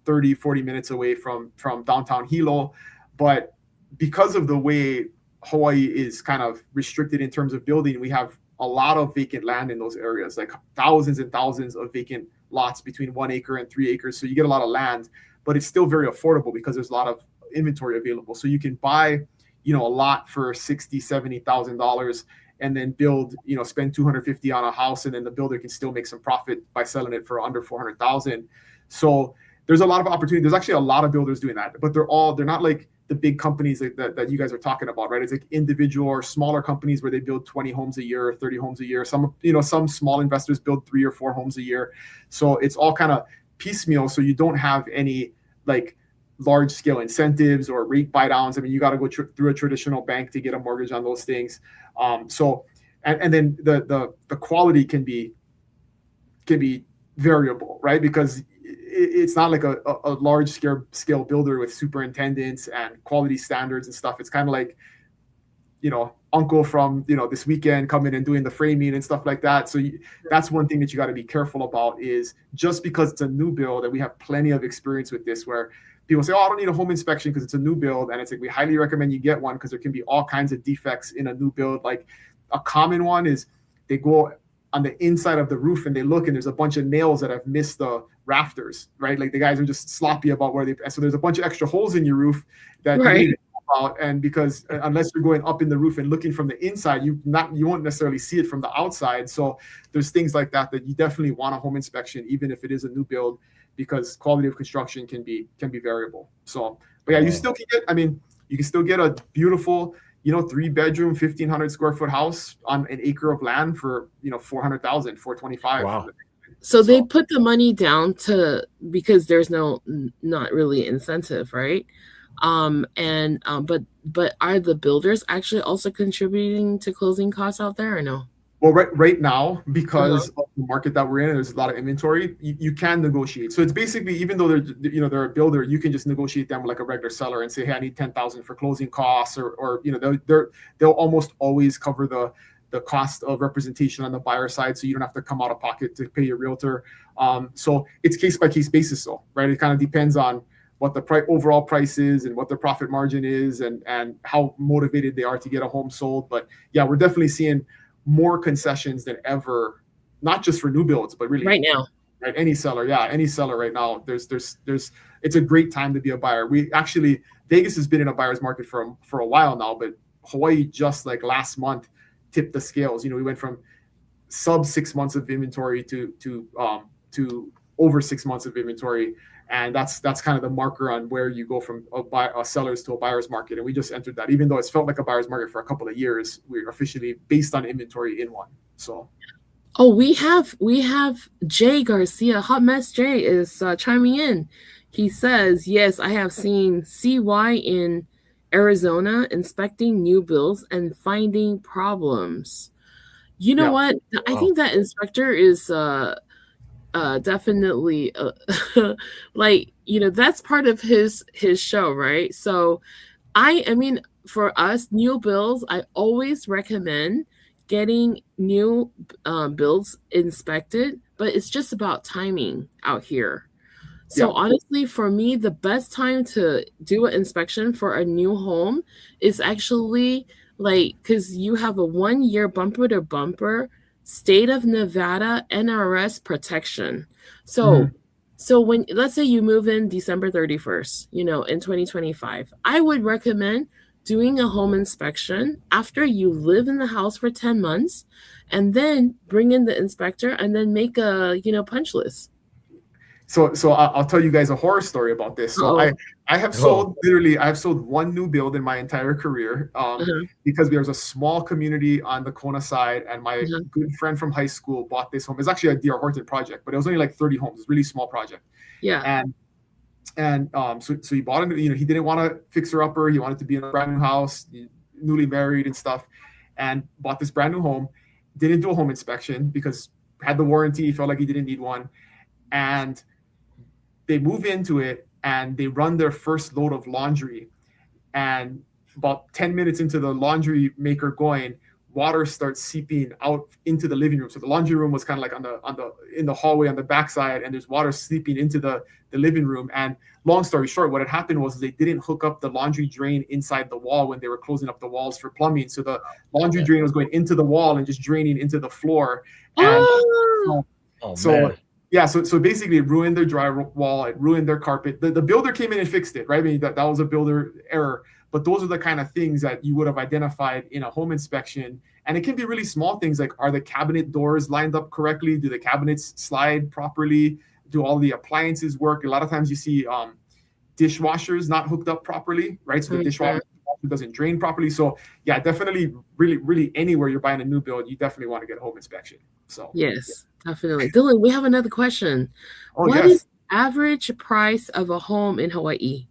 30, 40 minutes away from downtown Hilo. But because of the way Hawaii is kind of restricted in terms of building, we have a lot of vacant land in those areas, like thousands and thousands of vacant lots between 1 acre and 3 acres. So you get a lot of land, but it's still very affordable because there's a lot of inventory available. So you can buy, a lot for $60,000, $70,000 and then build, spend $250,000 on a house, and then the builder can still make some profit by selling it for under $400,000. So there's a lot of opportunity. There's actually a lot of builders doing that, but they're not like the big companies that you guys are talking about, right? It's like individual or smaller companies where they build 20 homes a year or 30 homes a year. Some small investors build 3 or 4 homes a year. So it's all kind of piecemeal. So you don't have any like large scale incentives or rate buy downs. I mean, you got to go through a traditional bank to get a mortgage on those things. And then the quality can be variable, right? Because it's not like a large scale builder with superintendents and quality standards and stuff. It's kind of like, uncle from, this weekend coming and doing the framing and stuff like that. So that's one thing that you got to be careful about, is just because it's a new build, and we have plenty of experience with this, where people say, oh, I don't need a home inspection because it's a new build. And it's like, we highly recommend you get one, because there can be all kinds of defects in a new build. Like a common one is they go on the inside of the roof and they look, and there's a bunch of nails that have missed the rafters, right? Like the guys are just sloppy about so there's a bunch of extra holes in your roof that right. you need to know about. And because unless you're going up in the roof and looking from the inside, you won't necessarily see it from the outside. So there's things like that you definitely want a home inspection, even if it is a new build, because quality of construction can be variable. So, but yeah, you can still get a beautiful, 3-bedroom, 1,500 square foot house on an acre of land for, $400,000, $425,000. Wow. So they put the money down because there's not really incentive, right? But are the builders actually also contributing to closing costs out there, or no? Well, right now, because of the market that we're in, there's a lot of inventory, you can negotiate. So it's basically, even though they're a builder, you can just negotiate them like a regular seller and say, hey, I need $10,000 for closing costs, or they'll almost always cover the cost of representation on the buyer side, so you don't have to come out of pocket to pay your realtor. So it's case by case basis, though, right? It kind of depends on what the overall price is and what the profit margin is, and how motivated they are to get a home sold. But yeah, we're definitely seeing more concessions than ever, not just for new builds, but really right now, right? Any seller right now, it's a great time to be a buyer. Vegas has been in a buyer's market for a while now, but Hawaii just like last month tipped the scales. We went from sub 6 months of inventory to over 6 months of inventory. And that's kind of the marker on where you go from a seller's to a buyer's market. And we just entered that. Even though it's felt like a buyer's market for a couple of years, we're officially based on inventory in one. So, we have Jay Garcia. Hot Mess Jay is chiming in. He says, yes, I have seen CY in Arizona inspecting new builds and finding problems. You know what? Wow. I think that inspector is definitely that's part of his show, right? So I mean, for us new builds, I always recommend getting new builds inspected, but it's just about timing out here. So honestly, for me, the best time to do an inspection for a new home is actually because you have a 1-year bumper to bumper state of Nevada NRS protection. So when, let's say you move in December 31st, in 2025, I would recommend doing a home inspection after you live in the house for 10 months, and then bring in the inspector and then make a, punch list. So I'll tell you guys a horror story about this. So I have sold one new build in my entire career because there was a small community on the Kona side, and my good friend from high school bought this home. It's actually a DR Horton project, but it was only like 30 homes. It's a really small project. Yeah. So he bought it. He didn't want to fix her upper. He wanted to be in a brand new house, newly married and stuff, and bought this brand new home. Didn't do a home inspection because had the warranty. He felt like he didn't need one, and they move into it and they run their first load of laundry, and about 10 minutes into the laundry maker going, water starts seeping out into the living room. So the laundry room was kind of like in the hallway on the backside, and there's water seeping into the living room. And long story short, what had happened was they didn't hook up the laundry drain inside the wall when they were closing up the walls for plumbing. So the laundry drain was going into the wall and just draining into the floor. And so basically it ruined their drywall, it ruined their carpet. The builder came in and fixed it, right? I mean, that was a builder error. But those are the kind of things that you would have identified in a home inspection. And it can be really small things like, are the cabinet doors lined up correctly? Do the cabinets slide properly? Do all the appliances work? A lot of times you see dishwashers not hooked up properly, right? So the dishwasher doesn't drain properly. So yeah, definitely really anywhere you're buying a new build, you definitely want to get a home inspection. So yes, definitely. Dylan, we have another question. What is the average price of a home in Hawaii?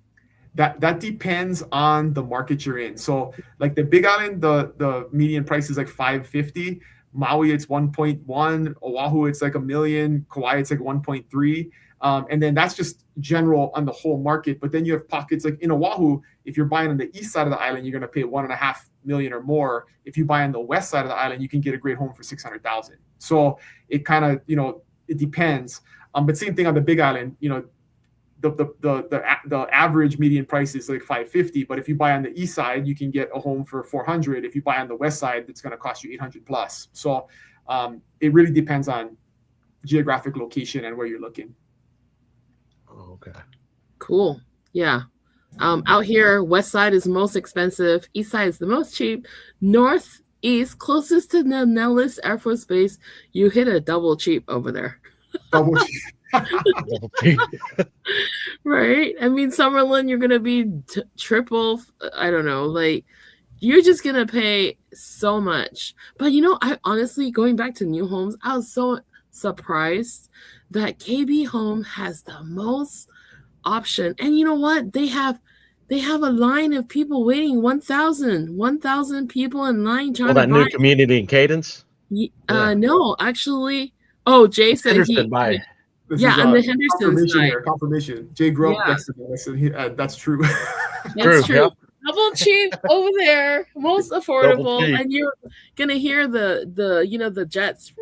That depends on the market you're in. So like the Big Island, the median price is like $550. Maui, it's 1.1. Oahu, it's like $1 million. Kauai, it's like 1.3. And then that's just general on the whole market. But then you have pockets like in Oahu, if you're buying on the east side of the island, you're going to pay $1.5 million or more. If you buy on the west side of the island, you can get a great home for $600,000. So it kind of, it depends. But same thing on the Big Island, the average median price is like $550, but if you buy on the east side, you can get a home for $400. If you buy on the west side, it's going to cost you $800 plus. So it really depends on geographic location and where you're looking. Oh, okay. Cool. Yeah. Out here, west side is most expensive. East side is the most cheap. Northeast, closest to the Nellis Air Force Base, you hit a double cheap over there. Double cheap. Right? I mean, Summerlin, you're gonna be triple. I don't know. Like, you're just gonna pay so much. But I honestly, going back to new homes, I was so surprised that KB Home has the most option. And you know what? They have a line of people waiting. 1,000 people in line trying to buy. That new community in Cadence. No, actually. Oh, Jay said This on the Henderson side. Confirmation. Jay grew up next to me. So that's true. That's true. Yep. Double cheap over there, most affordable, and you're gonna hear the jets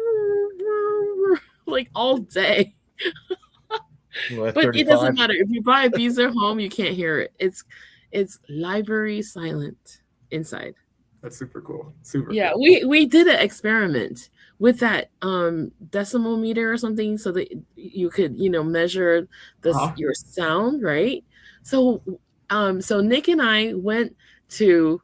like all day. But it doesn't matter if you buy a Beazer home, you can't hear it. It's library silent inside. That's super cool. Super. Yeah, cool. we did an experiment with that decimal meter or something so that you could measure your sound, right? So Nick and I went to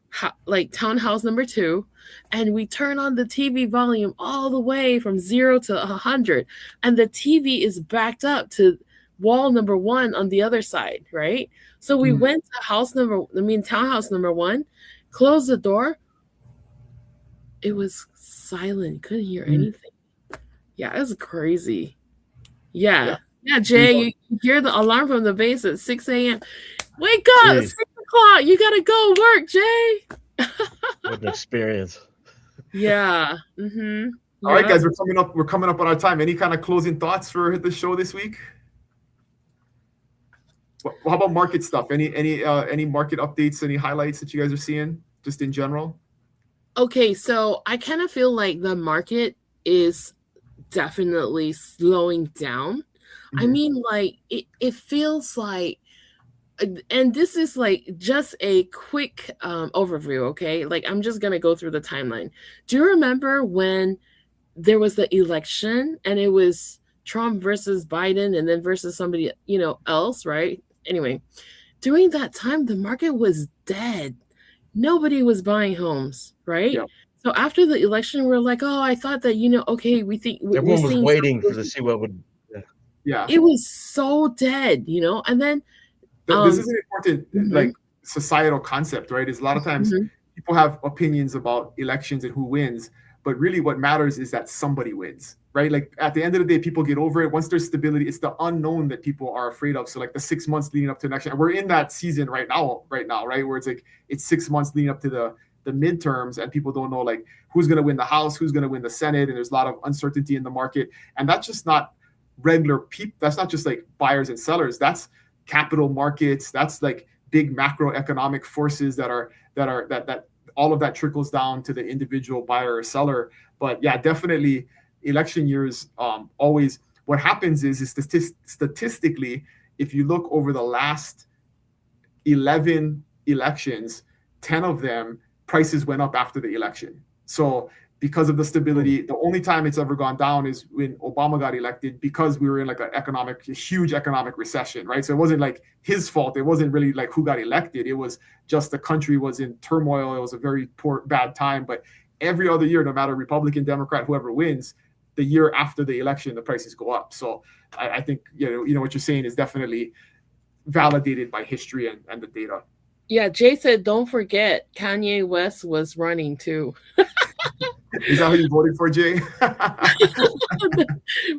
townhouse number 2, and we turn on the TV volume all the way from 0 to 100, and the TV is backed up to wall number 1 on the other side, right? So we went to townhouse number 1, closed the door. It was silent. Couldn't hear anything. Yeah, it was crazy. Yeah, Jay, you hear the alarm from the base at 6 a.m. Wake up, 6 o'clock. You gotta go work, Jay. What an experience. Yeah. Mm-hmm. All right, guys, we're coming up on our time. Any kind of closing thoughts for the show this week? How about market stuff? Any market updates? Any highlights that you guys are seeing, just in general? Okay, so I kind of feel like the market is definitely slowing down. Mm-hmm. I mean, like it feels like, and this is like just a quick overview, okay? Like I'm just gonna go through the timeline. Do you remember when there was the election and it was Trump versus Biden and then versus somebody else, right? Anyway, during that time, the market was dead. Nobody was buying homes, right? Yep. So after the election, we're like, oh, I thought that, okay, we think everyone was waiting to see what would. Yeah. it was so dead, and then This is an important mhm, societal concept, right? Is a lot of times mhm. people have opinions about elections and who wins, but really what matters is that somebody wins, right? Like at the end of the day, people get over it. Once there's stability, it's the unknown that people are afraid of. So like the 6 months leading up to an election, and we're in that season right now, right? Where it's like it's 6 months leading up to the midterms, and people don't know like who's going to win the House, who's going to win the Senate, and there's a lot of uncertainty in the market. And that's just not regular people. That's not just like buyers and sellers. That's capital markets. That's like big macroeconomic forces that all of that trickles down to the individual buyer or seller. But yeah, definitely election years always what happens is statistically, if you look over the last 11 elections, 10 of them prices went up after the election. So because of the stability, the only time it's ever gone down is when Obama got elected, because we were in like a huge economic recession, right? So it wasn't like his fault. It wasn't really like who got elected. It was just the country was in turmoil. It was a very bad time. But every other year, no matter Republican, Democrat, whoever wins, the year after the election, the prices go up. So I think, what you're saying is definitely validated by history and the data. Yeah, Jay said, don't forget, Kanye West was running too. Is that who you voted for, Jay?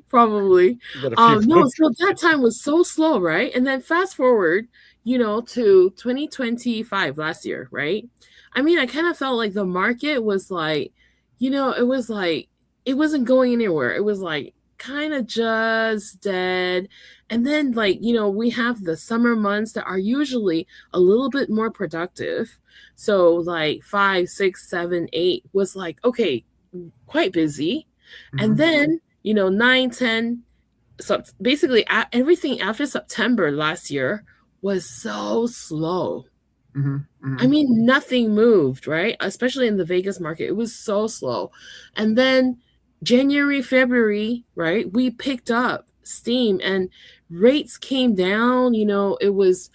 Probably. No, so that time was so slow, right? And then fast forward, to 2025 last year, right? I mean, I kind of felt like the market was like, it was like, it wasn't going anywhere. It was like kind of just dead. And then we have the summer months that are usually a little bit more productive. So like 5, 6, 7, 8 was like, okay, quite busy. Mm-hmm. And then, 9, 10. So basically everything after September last year was so slow. Mm-hmm. Mm-hmm. I mean, nothing moved, right? Especially in the Vegas market. It was so slow. And then January, February, right? We picked up steam and rates came down. Rates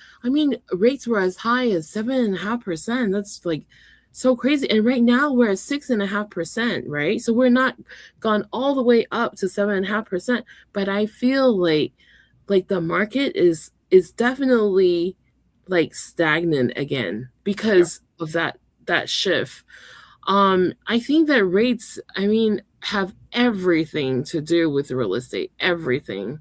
were as high as 7.5%. That's like so crazy. And right now we're at 6.5%, right? So we're not gone all the way up to 7.5%. But I feel like the market is definitely like stagnant again because of that shift. I think that rates, have everything to do with real estate. Everything.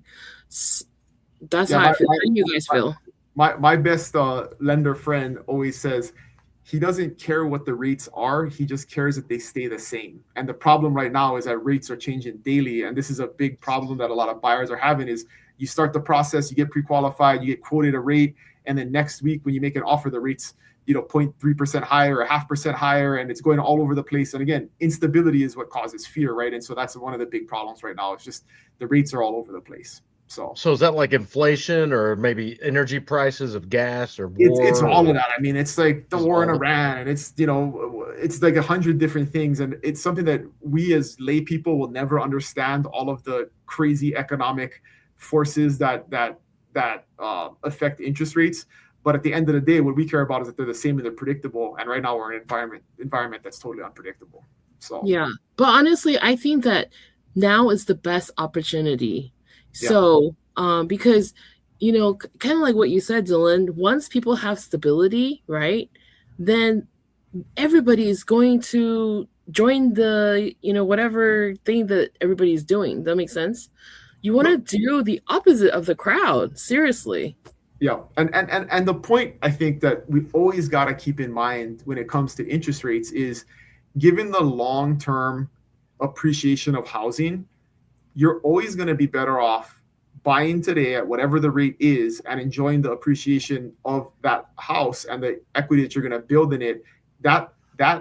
That's how I feel. How do you guys feel? My best lender friend always says he doesn't care what the rates are. He just cares that they stay the same. And the problem right now is that rates are changing daily. And this is a big problem that a lot of buyers are having is you start the process, you get pre-qualified, you get quoted a rate. And then next week when you make an offer, the rate's 0.3% higher or 0.5% higher, and it's going all over the place. And again, instability is what causes fear, right? And so that's one of the big problems right now. It's just the rates are all over the place. So is that like inflation or maybe energy prices of gas or war? It's all of that. I mean, it's like the war in Iran, and it's it's like 100 different things, and it's something that we as lay people will never understand. All of the crazy economic forces that affect interest rates. But at the end of the day, what we care about is that they're the same and they're predictable. And right now we're in an environment that's totally unpredictable. So yeah, but honestly, I think that now is the best opportunity. Yeah. So because kind of like what you said, Dylan, once people have stability, right, then everybody is going to join the whatever thing that everybody's doing. That makes sense. You want to do the opposite of the crowd. Seriously. Yeah. And the point I think that we always got to keep in mind when it comes to interest rates is given the long-term appreciation of housing, you're always going to be better off buying today at whatever the rate is and enjoying the appreciation of that house and the equity that you're going to build in it. That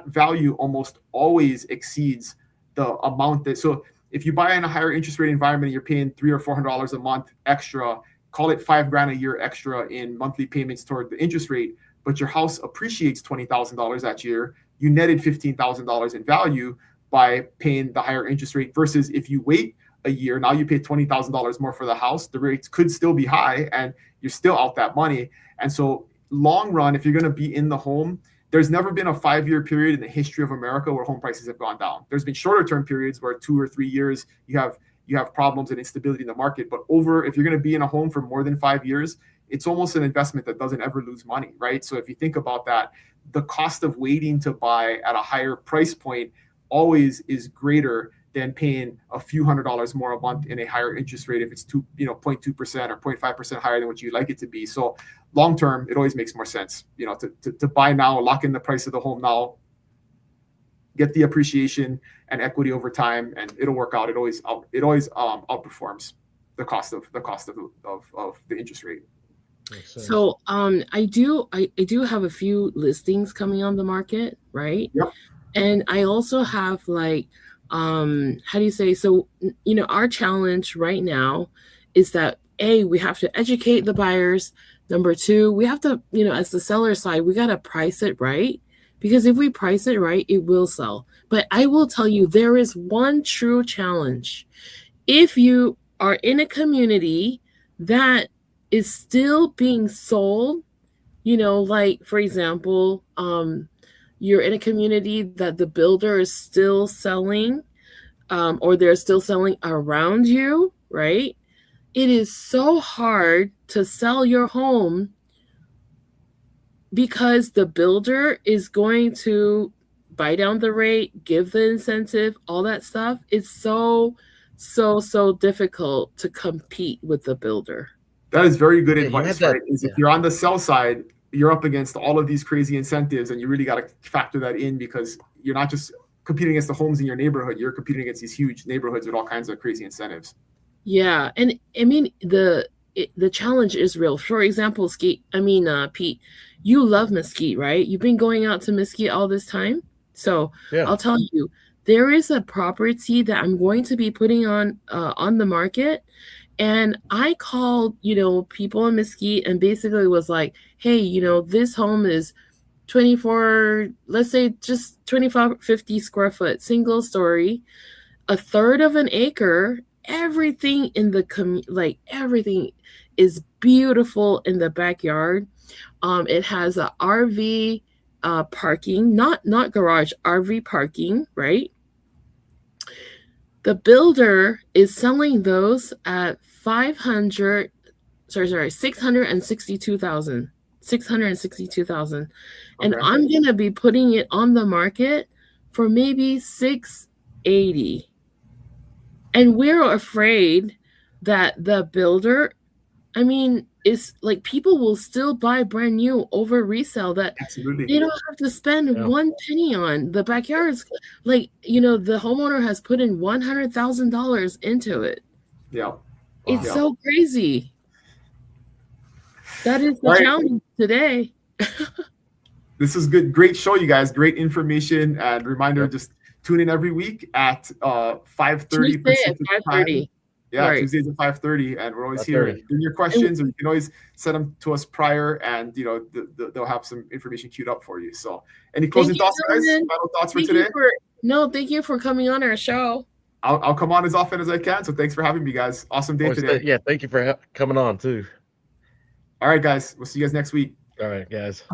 value almost always exceeds the amount that, so if you buy in a higher interest rate environment, you're paying $300 or $400 a month extra, call it $5,000 a year extra in monthly payments toward the interest rate, but your house appreciates $20,000 that year, you netted $15,000 in value by paying the higher interest rate versus if you wait a year, now you pay $20,000 more for the house, the rates could still be high and you're still out that money. And so long run, if you're going to be in the home, there's never been a 5-year period in the history of America where home prices have gone down. There's been shorter term periods where 2 or 3 years you have you have problems and instability in the market. But if you're going to be in a home for more than 5 years, it's almost an investment that doesn't ever lose money, right? So if you think about that, the cost of waiting to buy at a higher price point always is greater than paying a few $100s more a month in a higher interest rate if it's 0.2% or 0.5% higher than what you'd like it to be. So long term, it always makes more sense, to buy now, lock in the price of the home now, get the appreciation and equity over time, and it'll work out. It always outperforms the cost of the interest rate. So I do have a few listings coming on the market, right? Yep. And I also have like how do you say, so our challenge right now is that we have to educate the buyers. Number two, we have to, as the seller side, we got to price it right, because if we price it right, it will sell. But I will tell you, there is one true challenge. If you are in a community that is still being sold, like for example, you're in a community that the builder is still selling, or they're still selling around you, right? It is so hard to sell your home because the builder is going to buy down the rate, give the incentive, all that stuff. It's so difficult to compete with the builder. That is very good advice, right? If you're on the sell side, you're up against all of these crazy incentives, and you really got to factor that in, because you're not just competing against the homes in your neighborhood, you're competing against these huge neighborhoods with all kinds of crazy incentives. Yeah, and I mean the challenge is real. For example, Pete, you love Mesquite, right? You've been going out to Mesquite all this time. So yeah. I'll tell you, there is a property that I'm going to be putting on the market. And I called, people in Mesquite and basically was like, hey, this home is 24, let's say just 2550 square foot, single story, a third of an acre, everything in the everything is beautiful in the backyard. It has a RV parking, not garage, RV parking, right? The builder is selling those at $662,000. $662,000. And okay. I'm going to be putting it on the market for maybe $680,000. And we're afraid that the builder, it's like people will still buy brand new over resale that Absolutely. They don't have to spend one penny on. The backyard's the homeowner has put in $100,000 into it. Yeah. Wow. It's so crazy. That is the challenge today. This is good. Great show, you guys. Great information. And reminder, just tune in every week at 5:30 Pacific time. Yeah, right. Tuesdays at 5:30, and we're always here. Bring your questions, or you can always send them to us prior, and they'll have some information queued up for you. So, any closing thoughts, guys? Final thoughts for today? Thank you for coming on our show. I'll come on as often as I can. So, thanks for having me, guys. Awesome day today. Yeah, thank you for coming on too. All right, guys. We'll see you guys next week. All right, guys.